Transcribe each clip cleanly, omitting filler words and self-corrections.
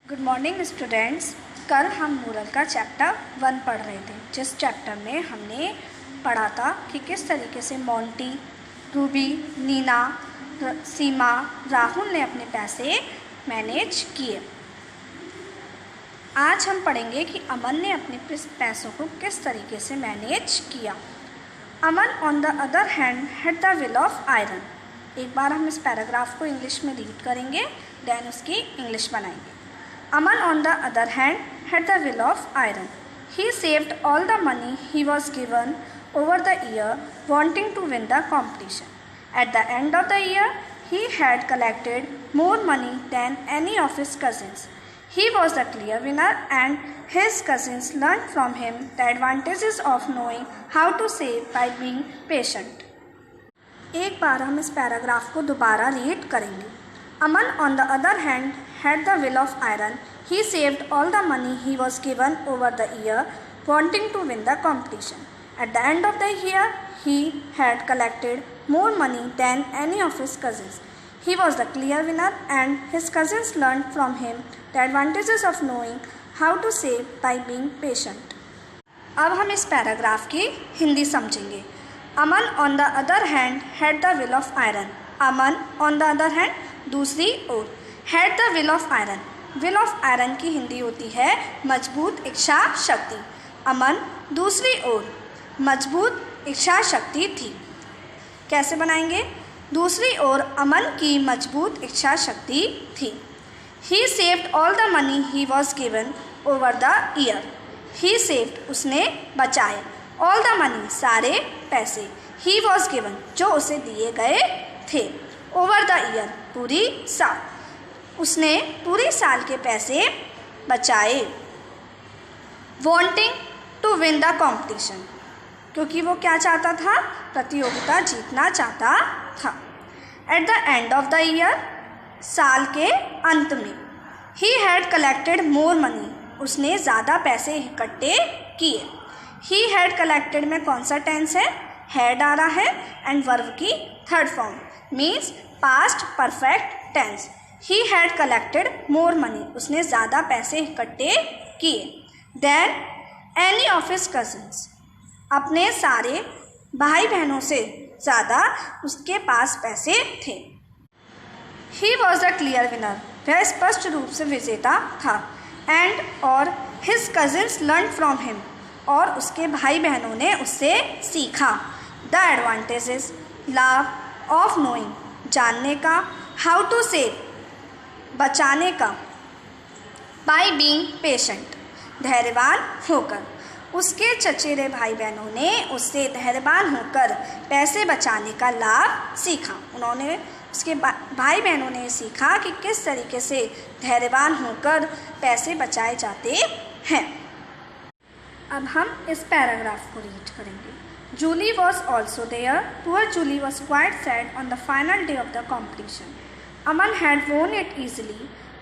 Good morning students. कल हम moral का चैप्टर 1 पढ़ रहे थे, जिस चैप्टर में हमने पढ़ा था कि किस तरीके से मोंटी, रूबी, नीना, सीमा, राहुल ने अपने पैसे मैनेज किए। आज हम पढ़ेंगे कि अमन ने अपने पैसों को किस तरीके से मैनेज किया। Aman on the other hand had the will of iron. एक बार हम इस पैराग्राफ को इंग्लिश में रीड करेंगे, देन उसकी इंग्लिश बनाएंगे। Aman, on the other hand, had the will of iron. He saved all the money he was given over the year, wanting to win the competition. At the end of the year, he had collected more money than any of his cousins. He was the clear winner, and his cousins learned from him the advantages of knowing how to save by being patient. एक बार हम इस paragraph को दोबारा read करेंगे। Aman, on the other hand, had the will of iron. He saved all the money he was given over the year, wanting to win the competition. At the end of the year, he had collected more money than any of his cousins. He was the clear winner, and his cousins learned from him the advantages of knowing how to save by being patient. अब हम इस paragraph की हिंदी समझेंगे। Aman, on the other hand, had the will of iron. Aman, on the other hand, दूसरी ओर, had the will of iron. Will of iron की हिंदी होती है मजबूत इच्छा शक्ति। अमन दूसरी ओर मजबूत इच्छा शक्ति थी। कैसे बनाएंगे? दूसरी ओर अमन की मजबूत इच्छा शक्ति थी। He saved all the money he was given over the year. He saved उसने बचाए, ऑल द मनी सारे पैसे, ही वॉज गिवन जो उसे दिए गए थे, ओवर द ईयर पूरी साल, उसने पूरी साल के पैसे बचाए। Wanting to win the competition, क्योंकि वो क्या चाहता था? प्रतियोगिता जीतना चाहता था। At the end of the year, साल के अंत में, he had collected more money, उसने ज़्यादा पैसे इकट्ठे किए। ही हैड कलेक्टेड में कौन सा टेंस है? हैड आ रहा है, एंड वर्ब की third form means past perfect tense. He had collected more money, उसने ज़्यादा पैसे इकट्ठे किए। Then any of his cousins, अपने सारे भाई बहनों से ज़्यादा उसके पास पैसे थे। He was the clear winner, वह स्पष्ट रूप से विजेता था। एंड और his cousins learn from him, और उसके भाई बहनों ने उससे सीखा। द एडवांटेजेस, लाभ, ऑफ नोइंग, जानने का, हाउ टू सेव, बचाने का, बाय बीइंग पेशेंट, धैर्यवान होकर। उसके चचेरे भाई बहनों ने उससे धैर्यवान होकर पैसे बचाने का लाभ सीखा। उन्होंने उसके भाई बहनों ने सीखा कि किस तरीके से धैर्यवान होकर पैसे बचाए जाते हैं। अब हम इस पैराग्राफ को रीड करेंगे। Julie was also there. Poor Julie was quite sad on the final day of the competition. Aman had won it easily.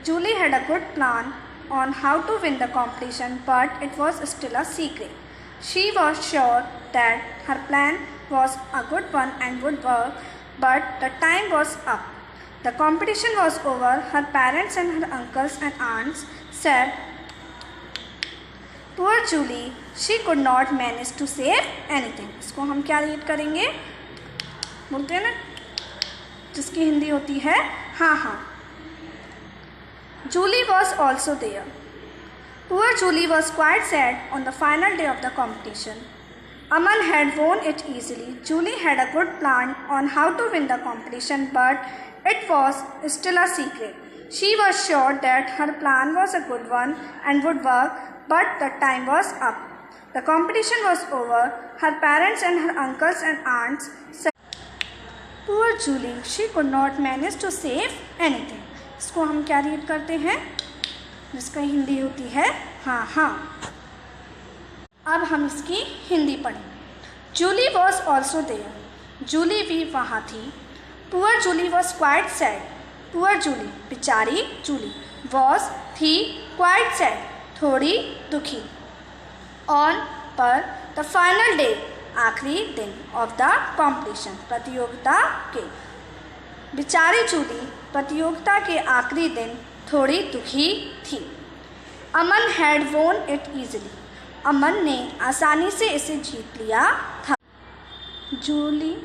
Julie had a good plan on how to win the competition, but it was still a secret. She was sure that her plan was a good one and would work, but the time was up. The competition was over. Her parents and her uncles and aunts said, Poor Julie, she could not manage to save anything. इसको हम क्या read करेंगे? बोलते हैं ना, जिसकी हिंदी होती है हाँ हाँ। Julie was also there. Poor Julie was quite sad on the final day of the competition. Aman had won it easily. Julie had a good plan on how to win the competition, but it was still a secret. She was sure that her plan was a good one and would work, but the time was up. The competition was over. Her parents and her uncles and aunts said, Poor Julie, she could not manage to save anything. इसको हम क्या read करते हैं? जिसका हिंदी होती है हाँ हाँ। अब हम इसकी हिंदी पढ़ें। Julie was also there. Jully भी वहाँ थी। Poor Julie was quite sad. Poor Julie, बेचारी जूली, was थी, quite sad, थोड़ी दुखी। ऑन पर, द फाइनल डे, आखिरी दिन, ऑफ द कॉम्पिटिशन, प्रतियोगिता के। बेचारी जूली प्रतियोगिता के आखिरी दिन थोड़ी दुखी थी। Aman had won it easily. Aman ने आसानी से इसे जीत लिया था। Julie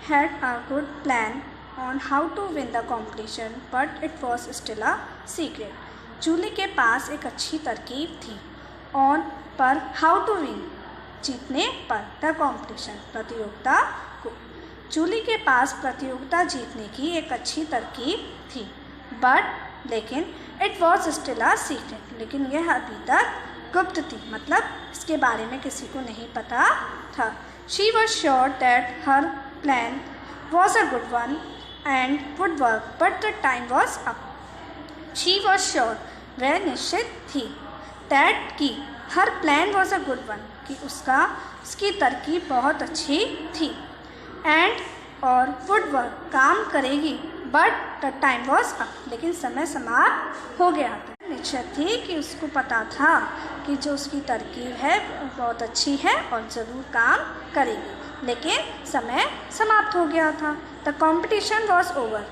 had a good plan on how to win the competition but it was still a secret. Julie के पास एक अच्छी तरकीब थी ऑन पर हाउ टू विन जीतने पर द कॉम्पिटिशन प्रतियोगिता को। जूली के पास प्रतियोगिता जीतने की एक अच्छी तरकीब थी बट लेकिन it was still a secret लेकिन यह अभी तक गुप्त थी, मतलब इसके बारे में किसी को नहीं पता था। She was sure that her plan was a good one and would work but the time was up. She was sure वह निश्चित थी दैट की her plan was a good one कि उसकी तरकीब बहुत अच्छी थी एंड और वुड वर्क काम करेगी but the time was up लेकिन समय समाप्त हो गया था। निश्चित थी कि उसको पता था कि जो उसकी तरकीब है बहुत अच्छी है और ज़रूर काम करेगी लेकिन समय समाप्त हो गया था। द कॉम्पिटिशन वॉज ओवर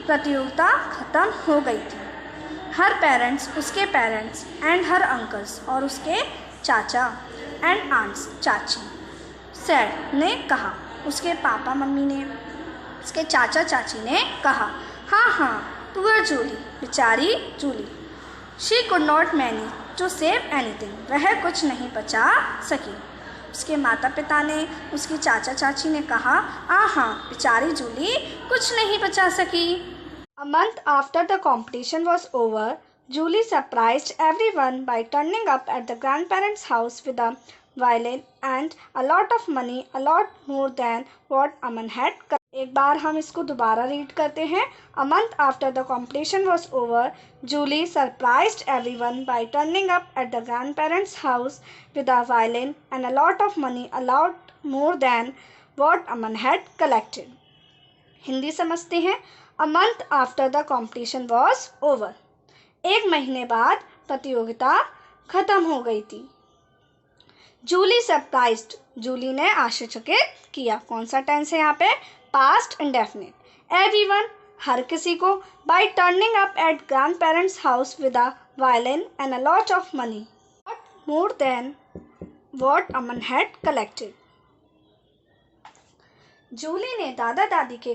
प्रतियोगिता ख़त्म हो गई थी। हर पेरेंट्स उसके पेरेंट्स एंड हर अंकल्स और उसके चाचा एंड आंट्स चाची सैड ने कहा, उसके पापा मम्मी ने उसके चाचा चाची ने कहा हाँ पुअर जूली बेचारी Julie. She could not manage to save anything वह कुछ नहीं बचा सकी। उसके माता पिता ने उसके चाचा चाची ने कहा हाँ बेचारी जूली कुछ नहीं बचा सकी। A month after the competition was over, Julie surprised everyone by turning up at the grandparents' house with a violin and a lot of money, a lot more than what Aman had. एक बार हम इसको दोबारा read करते हैं। A month after the competition was over, Julie surprised everyone by turning up at the grandparents' house with a violin and a lot of money, a lot more than what Aman had collected. Hindi समझते हैं। A month after the competition was over. एक महीने बाद प्रतियोगिता खत्म हो गई थी। जूली सरप्राइज्ड जूली ने आश्चर्यचकित किया। कौन सा टेंस है यहाँ पे? Past indefinite. एवरीवन हर किसी को by turning up at grandparents house with a violin and a lot of money, but more than what Aman had collected. Jully ने दादा दादी के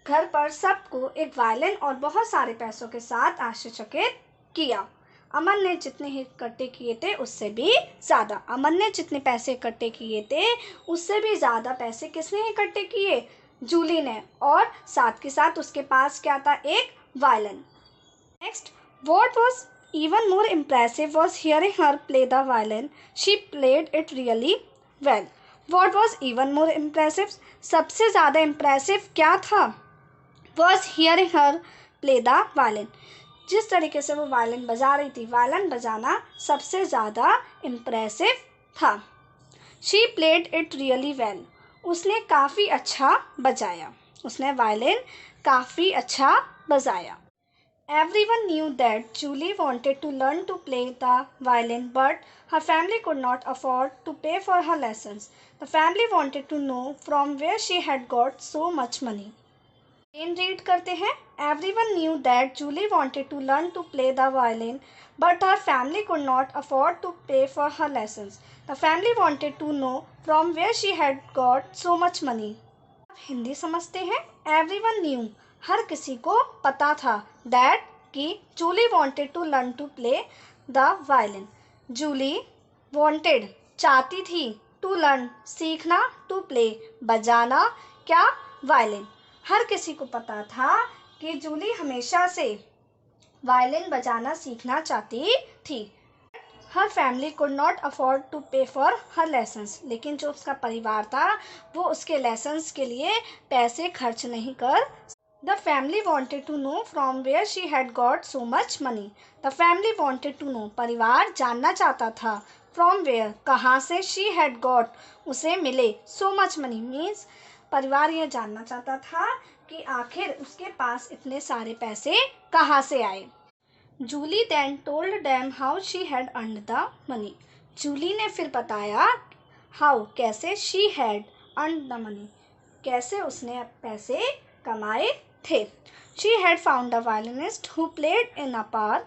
घर पर सबको एक वायलिन और बहुत सारे पैसों के साथ आश्चर्यचकित किया। अमन ने जितने इकट्ठे किए थे उससे भी ज़्यादा। अमन ने जितने पैसे इकट्ठे किए थे उससे भी ज़्यादा पैसे किसने इकट्ठे किए? जूली ने। और साथ के साथ उसके पास क्या था? एक violin. Next, what was even more impressive was hearing her play the violin. She played it really well. What was even more impressive? सबसे ज़्यादा impressive क्या था? Was hearing her play the violin. जिस तरीके से वो वायलिन बजा रही थी, वायलिन बजाना सबसे ज़्यादा इम्प्रेसिव था। She played it really well. उसने काफ़ी अच्छा बजाया। उसने वायलिन काफ़ी अच्छा बजाया। Everyone knew that Julie wanted to learn to play the violin, but her family could not afford to pay for her lessons. The family wanted to know from where she had got so much money. Again read करते हैं। Everyone knew that Julie wanted to learn to play the violin, but her family could not afford to pay for her lessons. The family wanted to know from where she had got so much money. Hindi समझते हैं। Everyone knew हर किसी को पता था that कि Julie wanted to learn to play the violin. Julie wanted चाहती थी to learn सीखना, to play बजाना, क्या? violin. हर किसी को पता था कि जूली हमेशा से वायलिन बजाना सीखना चाहती थी। Her family could not afford to pay for her lessons. लेकिन जो उसका परिवार था वो उसके लेसन्स के लिए पैसे खर्च नहीं कर। The family wanted to know from where she had got so much money. The family wanted to know परिवार जानना चाहता था from where कहाँ से she had got उसे मिले so much money means परिवार यह जानना चाहता था कि आखिर उसके पास इतने सारे पैसे कहाँ से आए। Jully then told them how she had earned the money. Jully ने फिर बताया how कैसे she had earned the money कैसे उसने पैसे कमाए थे। She had found a violinist who played in a park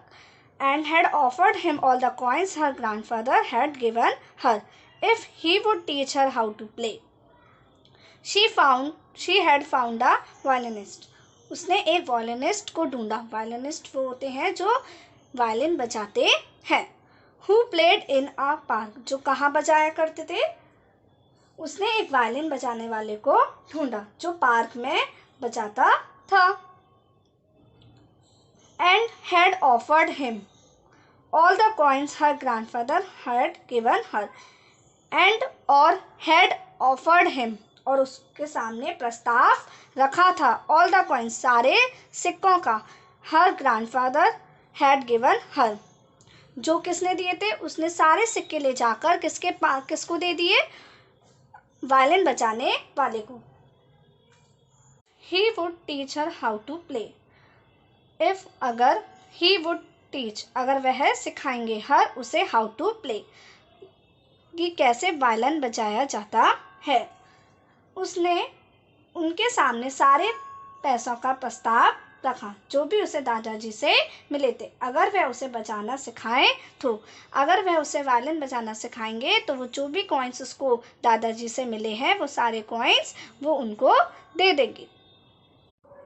and had offered him all the coins her grandfather had given her if he would teach her how to play. She had found a violinist. उसने एक violinist को ढूंढा। Violinist वो होते हैं जो violin बजाते हैं। Who played in a park, जो कहाँ बजाया करते थे। उसने एक वायलिन बजाने वाले को ढूंढा जो पार्क में बजाता था। And had offered him all the coins her grandfather had given her. And और had offered him, और उसके सामने प्रस्ताव रखा था। all the coins, सारे सिक्कों का। her grandfather had given her, जो किसने दिए थे। उसने सारे सिक्के ले जाकर किसको दे दिए। वायलिन बजाने वाले को। He would teach her how to play. If, अगर he would teach, अगर वह सिखाएंगे her, उसे how to play, कि कैसे वायलिन बजाया जाता है। उसने उनके सामने सारे पैसों का प्रस्ताव रखा जो भी उसे दादाजी से मिले थे। अगर वह उसे बजाना सिखाएं तो, अगर वह उसे वायलिन बजाना सिखाएंगे तो वो जो भी कॉइन्स उसको दादाजी से मिले हैं वो सारे कॉइन्स वो उनको दे देंगे।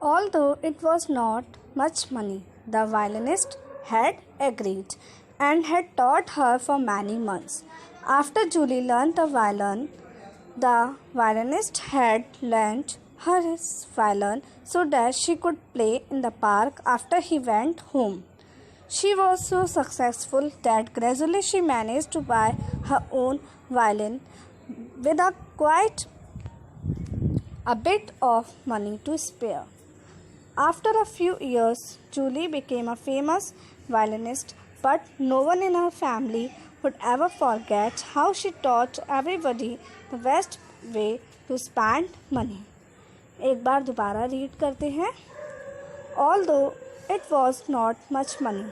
Although it was not much money, the violinist had agreed and had taught her for many months. After Julie learned the violin, the violinist had lent her his violin so that she could play in the park after he went home. She was so successful that gradually she managed to buy her own violin with quite a bit of money to spare. After a few years, Julie became a famous violinist, but no one in her family would ever forget how she taught everybody the best way to spend money. एक बार दोबारा read करते हैं। Although it was not much money,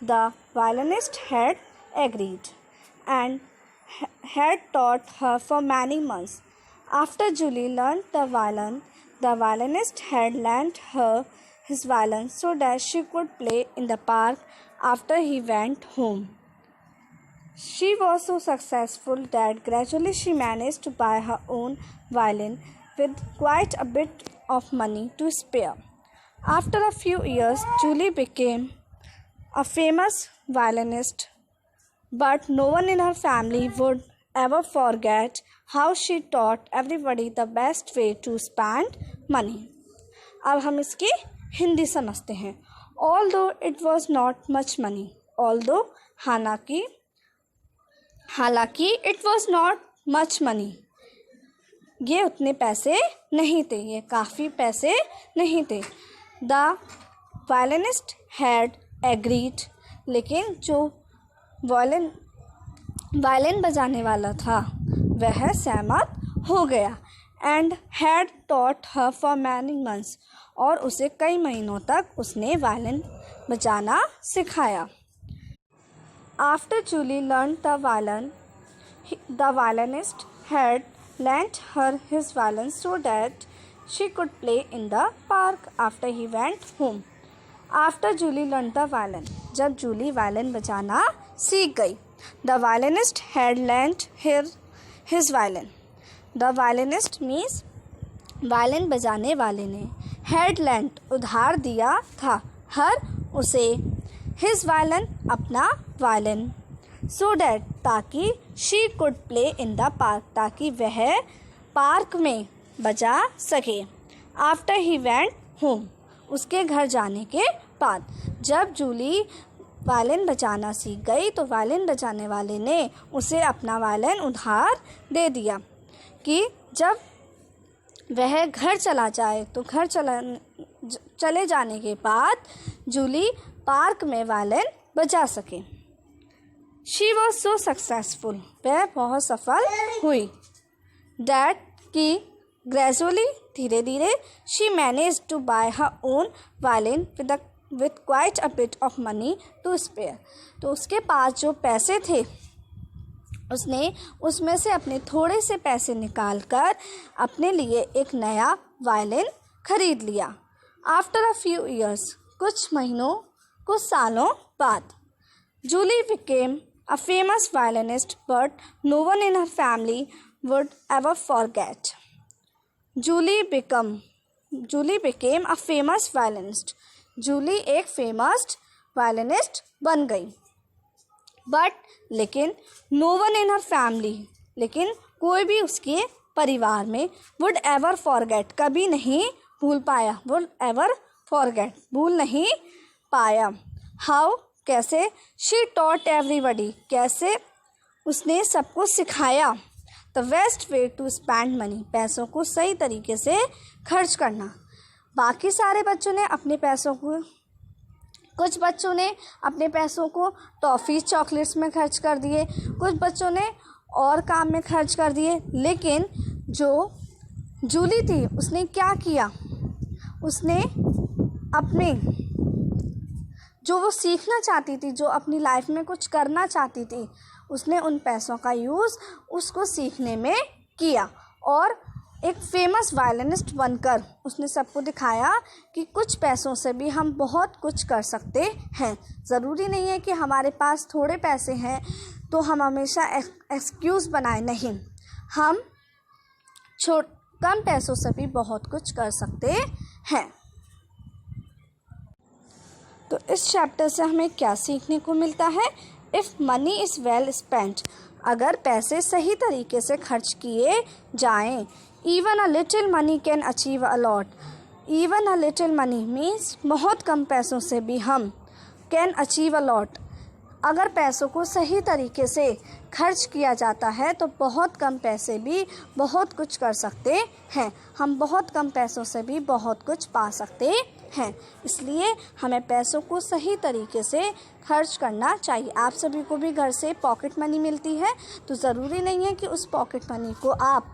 the violinist had agreed and had taught her for many months. After Julie learned the violin, the violinist had lent her his violin so that she could play in the park after he went home. She was so successful that gradually she managed to buy her own violin with quite a bit of money to spare. After a few years, Julie became a famous violinist, but no one in her family would ever forget how she taught everybody the best way to spend money. अब हम इसकी हिंदी समझते हैं। Although it was not much money, although हालांकि it was not much money, ये उतने पैसे नहीं थे, ये काफ़ी पैसे नहीं थे। The violinist had agreed, लेकिन जो वायलिन बजाने वाला था वह सहमत हो गया। And had taught her for many months, और उसे कई महीनों तक उसने वायलिन बजाना सिखाया। After Julie learned the violin, the violinist had lent her his violin so that she could play in the park after he went home. After Julie learned the violin, जब Jully violin बजाना सीख गई, the violinist had lent her his violin. The violinist means violin बजाने वाले ने, had lent उधार दिया था, हर उसे, his violin अपना वायलिन, so that ताकि she could play in the park, ताकि वह पार्क में बजा सके। After he went home, उसके घर जाने के बाद। जब जूली वायलिन बजाना सीख गई तो वायलिन बजाने वाले ने उसे अपना वायलिन उधार दे दिया कि जब वह घर चला जाए तो घर चले जाने के बाद जूली पार्क में वायलिन बजा सके। She was so successful, वह बहुत सफल हुई। That कि gradually, धीरे धीरे, she managed to buy her own violin with quite a bit of money to spare. तो उसके पास जो पैसे थे उसने उसमें से अपने थोड़े से पैसे निकाल कर अपने लिए एक नया वायलिन खरीद लिया। आफ्टर अ फ्यू ईयर्स, कुछ महीनों, कुछ सालों बाद, Julie became a famous violinist but no one in her family would ever forget. Julie became a famous violinist. Julie एक फेमस वायलिनिस्ट बन गई। बट लेकिन no one in her family, लेकिन कोई भी उसके परिवार में वुड एवर फॉरगेट, कभी नहीं भूल पाया। वुड एवर फॉरगेट, भूल नहीं पाया। हाउ, कैसे? शी टॉट एवरीबडी, कैसे उसने सबको सिखाया। The best way to spend money, पैसों को सही तरीके से खर्च करना। बाकी सारे बच्चों ने अपने पैसों को, कुछ बच्चों ने अपने पैसों को टॉफ़ी चॉकलेट्स में खर्च कर दिए, कुछ बच्चों ने और काम में खर्च कर दिए। लेकिन जो जूली थी उसने क्या किया, उसने अपने जो वो सीखना चाहती थी, जो अपनी लाइफ में कुछ करना चाहती थी, उसने उन पैसों का यूज़ उसको सीखने में किया और एक फेमस वायलिनिस्ट बनकर उसने सबको दिखाया कि कुछ पैसों से भी हम बहुत कुछ कर सकते हैं। ज़रूरी नहीं है कि हमारे पास थोड़े पैसे हैं तो हम हमेशा एक्सक्यूज़ बनाए, नहीं, हम कम पैसों से भी बहुत कुछ कर सकते हैं। तो इस चैप्टर से हमें क्या सीखने को मिलता है? If money is well spent, अगर पैसे सही तरीके से खर्च किए जाएं, even a little money can achieve a lot. Even a little money means बहुत कम पैसों से भी हम कैन अचीव अ लॉट। अगर पैसों को सही तरीके से खर्च किया जाता है तो बहुत कम पैसे भी बहुत कुछ कर सकते हैं। हम बहुत कम पैसों से भी बहुत कुछ पा सकते हैं। इसलिए हमें पैसों को सही तरीके से खर्च करना चाहिए। आप सभी को भी घर से पॉकेट मनी मिलती है तो ज़रूरी नहीं है कि उस पॉकेट मनी को आप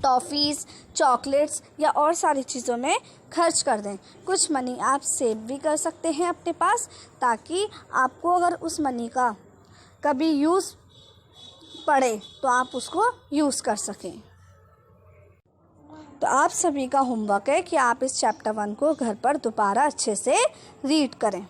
टॉफ़ीज़, चॉकलेट्स या और सारी चीज़ों में खर्च कर दें। कुछ मनी आप सेव भी कर सकते हैं अपने पास, ताकि आपको अगर उस मनी का कभी यूज़ पड़े तो आप उसको यूज़ कर सकें। तो आप सभी का होमवर्क है कि आप इस चैप्टर 1 को घर पर दोबारा अच्छे से रीड करें।